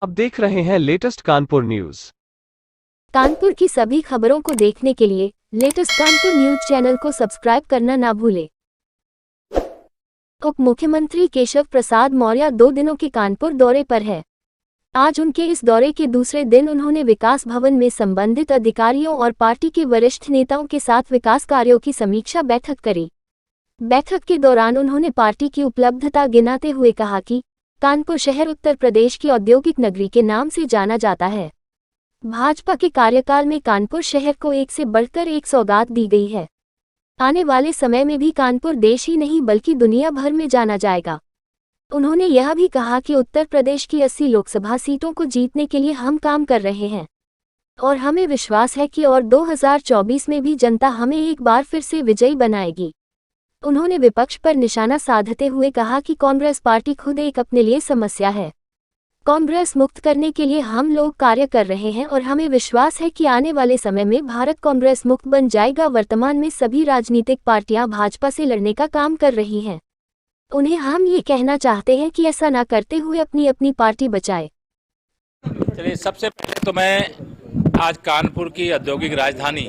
अब देख रहे हैं लेटेस्ट कानपुर न्यूज। कानपुर की सभी खबरों को देखने के लिए लेटेस्ट कानपुर न्यूज चैनल को सब्सक्राइब करना ना भूलें। उप मुख्यमंत्री केशव प्रसाद मौर्य 2 दिनों के कानपुर दौरे पर है। आज उनके इस दौरे के दूसरे दिन उन्होंने विकास भवन में संबंधित अधिकारियों और पार्टी के वरिष्ठ नेताओं के साथ विकास कार्यों की समीक्षा बैठक करी। बैठक के दौरान उन्होंने पार्टी की उपलब्धता गिनाते हुए कहा कि कानपुर शहर उत्तर प्रदेश की औद्योगिक नगरी के नाम से जाना जाता है। भाजपा के कार्यकाल में कानपुर शहर को एक से बढ़कर एक सौगात दी गई है। आने वाले समय में भी कानपुर देश ही नहीं बल्कि दुनिया भर में जाना जाएगा। उन्होंने यह भी कहा कि उत्तर प्रदेश की 80 लोकसभा सीटों को जीतने के लिए हम काम कर रहे हैं और हमें विश्वास है कि और 2024 में भी जनता हमें एक बार फिर से विजयी बनाएगी। उन्होंने विपक्ष पर निशाना साधते हुए कहा कि कांग्रेस पार्टी खुद एक अपने लिए समस्या है। कांग्रेस मुक्त करने के लिए हम लोग कार्य कर रहे हैं और हमें विश्वास है कि आने वाले समय में भारत कांग्रेस मुक्त बन जाएगा। वर्तमान में सभी राजनीतिक पार्टियां भाजपा से लड़ने का काम कर रही हैं। उन्हें हम ये कहना चाहते हैं कि ऐसा ना करते हुए अपनी अपनी पार्टी बचाए। चलिए, सबसे पहले तो मैं आज कानपुर की औद्योगिक राजधानी,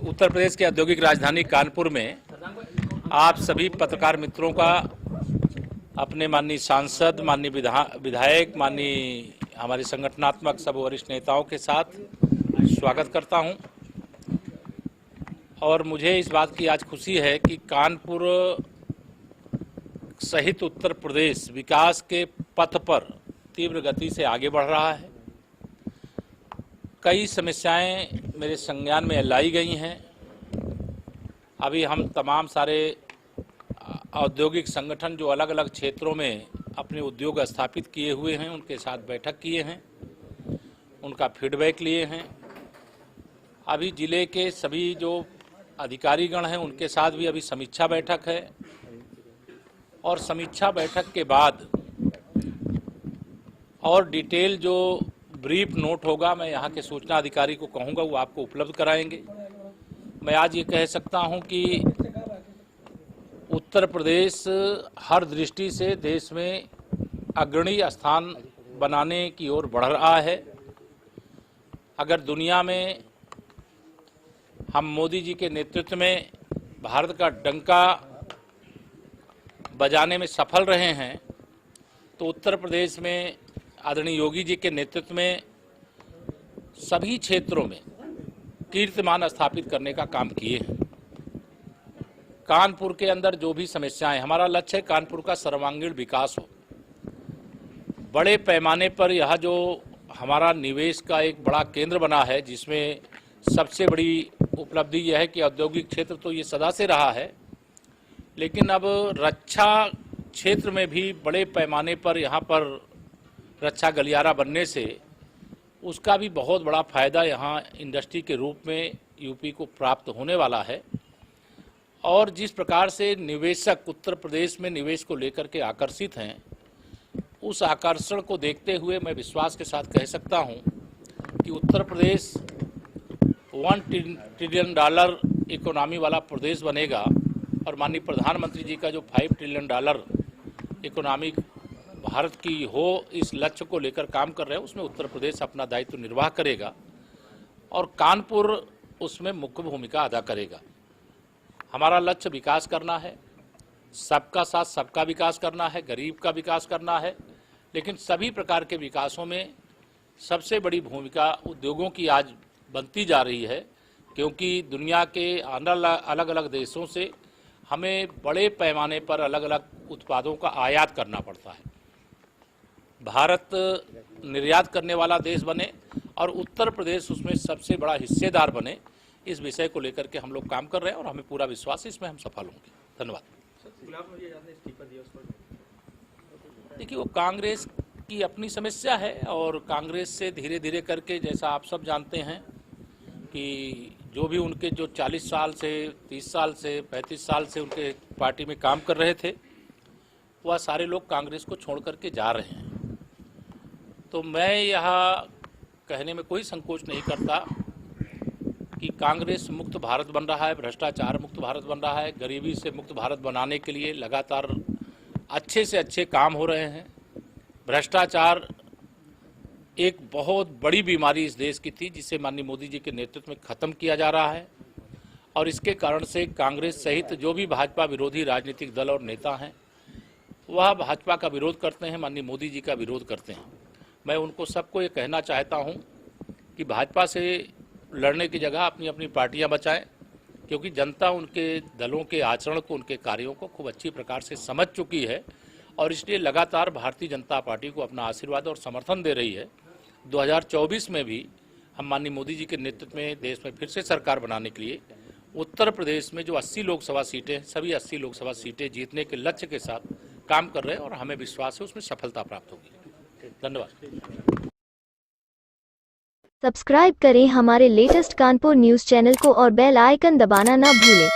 उत्तर प्रदेश की औद्योगिक राजधानी कानपुर में आप सभी पत्रकार मित्रों का, अपने माननीय सांसद, माननीय विधायक, माननीय हमारे संगठनात्मक सब वरिष्ठ नेताओं के साथ स्वागत करता हूं। और मुझे इस बात की आज खुशी है कि कानपुर सहित उत्तर प्रदेश विकास के पथ पर तीव्र गति से आगे बढ़ रहा है। कई समस्याएं मेरे संज्ञान में लाई गई हैं। अभी हम तमाम सारे औद्योगिक संगठन जो अलग अलग क्षेत्रों में अपने उद्योग स्थापित किए हुए हैं उनके साथ बैठक किए हैं, उनका फीडबैक लिए हैं। अभी जिले के सभी जो अधिकारीगण हैं उनके साथ भी अभी समीक्षा बैठक है और समीक्षा बैठक के बाद और डिटेल जो ब्रीफ नोट होगा मैं यहाँ के सूचना अधिकारी को कहूँगा, वो आपको उपलब्ध कराएंगे। मैं आज ये कह सकता हूँ कि उत्तर प्रदेश हर दृष्टि से देश में अग्रणी स्थान बनाने की ओर बढ़ रहा है। अगर दुनिया में हम मोदी जी के नेतृत्व में भारत का डंका बजाने में सफल रहे हैं, तो उत्तर प्रदेश में आदरणीय योगी जी के नेतृत्व में सभी क्षेत्रों में कीर्तिमान स्थापित करने का काम किए हैं। कानपुर के अंदर जो भी समस्याएं, हमारा लक्ष्य है कानपुर का सर्वांगीण विकास हो। बड़े पैमाने पर यह जो हमारा निवेश का एक बड़ा केंद्र बना है, जिसमें सबसे बड़ी उपलब्धि यह है कि औद्योगिक क्षेत्र तो ये सदा से रहा है, लेकिन अब रक्षा क्षेत्र में भी बड़े पैमाने पर यहाँ पर रक्षा गलियारा बनने से उसका भी बहुत बड़ा फायदा यहाँ इंडस्ट्री के रूप में यूपी को प्राप्त होने वाला है। और जिस प्रकार से निवेशक उत्तर प्रदेश में निवेश को लेकर के आकर्षित हैं, उस आकर्षण को देखते हुए मैं विश्वास के साथ कह सकता हूं कि उत्तर प्रदेश $1 ट्रिलियन इकोनॉमी वाला प्रदेश बनेगा। और माननीय प्रधानमंत्री जी का जो $5 ट्रिलियन इकोनॉमी भारत की हो, इस लक्ष्य को लेकर काम कर रहे हैं, उसमें उत्तर प्रदेश अपना दायित्व निर्वाह करेगा और कानपुर उसमें मुख्य भूमिका अदा करेगा। हमारा लक्ष्य विकास करना है, सबका साथ सबका विकास करना है, गरीब का विकास करना है, लेकिन सभी प्रकार के विकासों में सबसे बड़ी भूमिका उद्योगों की आज बनती जा रही है, क्योंकि दुनिया के अलग अलग देशों से हमें बड़े पैमाने पर अलग अलग उत्पादों का आयात करना पड़ता है। भारत निर्यात करने वाला देश बने और उत्तर प्रदेश उसमें सबसे बड़ा हिस्सेदार बने, इस विषय को लेकर के हम लोग काम कर रहे हैं और हमें पूरा विश्वास है इसमें हम सफल होंगे। धन्यवाद। देखिए, वो कांग्रेस की अपनी समस्या है और कांग्रेस से धीरे धीरे करके, जैसा आप सब जानते हैं कि जो भी उनके जो 40 साल से 30 साल से 35 साल से उनके पार्टी में काम कर रहे थे, वह सारे लोग कांग्रेस को छोड़ करके जा रहे हैं। तो मैं यहाँ कहने में कोई संकोच नहीं करता कि कांग्रेस मुक्त भारत बन रहा है, भ्रष्टाचार मुक्त भारत बन रहा है, गरीबी से मुक्त भारत बनाने के लिए लगातार अच्छे से अच्छे काम हो रहे हैं। भ्रष्टाचार एक बहुत बड़ी बीमारी इस देश की थी, जिसे माननीय मोदी जी के नेतृत्व में खत्म किया जा रहा है। और इसके कारण से कांग्रेस सहित जो भी भाजपा विरोधी राजनीतिक दल और नेता हैं, वह भाजपा का विरोध करते हैं, माननीय मोदी जी का विरोध करते हैं। मैं उनको सबको ये कहना चाहता हूं कि भाजपा से लड़ने की जगह अपनी अपनी पार्टियां बचाएं, क्योंकि जनता उनके दलों के आचरण को, उनके कार्यों को खूब अच्छी प्रकार से समझ चुकी है और इसलिए लगातार भारतीय जनता पार्टी को अपना आशीर्वाद और समर्थन दे रही है। 2024 में भी हम माननीय मोदी जी के नेतृत्व में देश में फिर से सरकार बनाने के लिए उत्तर प्रदेश में जो 80 लोकसभा सीटें हैं, सभी 80 लोकसभा सीटें जीतने के लक्ष्य के साथ काम कर रहे हैं और हमें विश्वास है उसमें सफलता प्राप्त होगी। धन्यवाद। सब्सक्राइब करें हमारे लेटेस्ट कानपुर न्यूज़ चैनल को और बेल आइकन दबाना ना भूलें।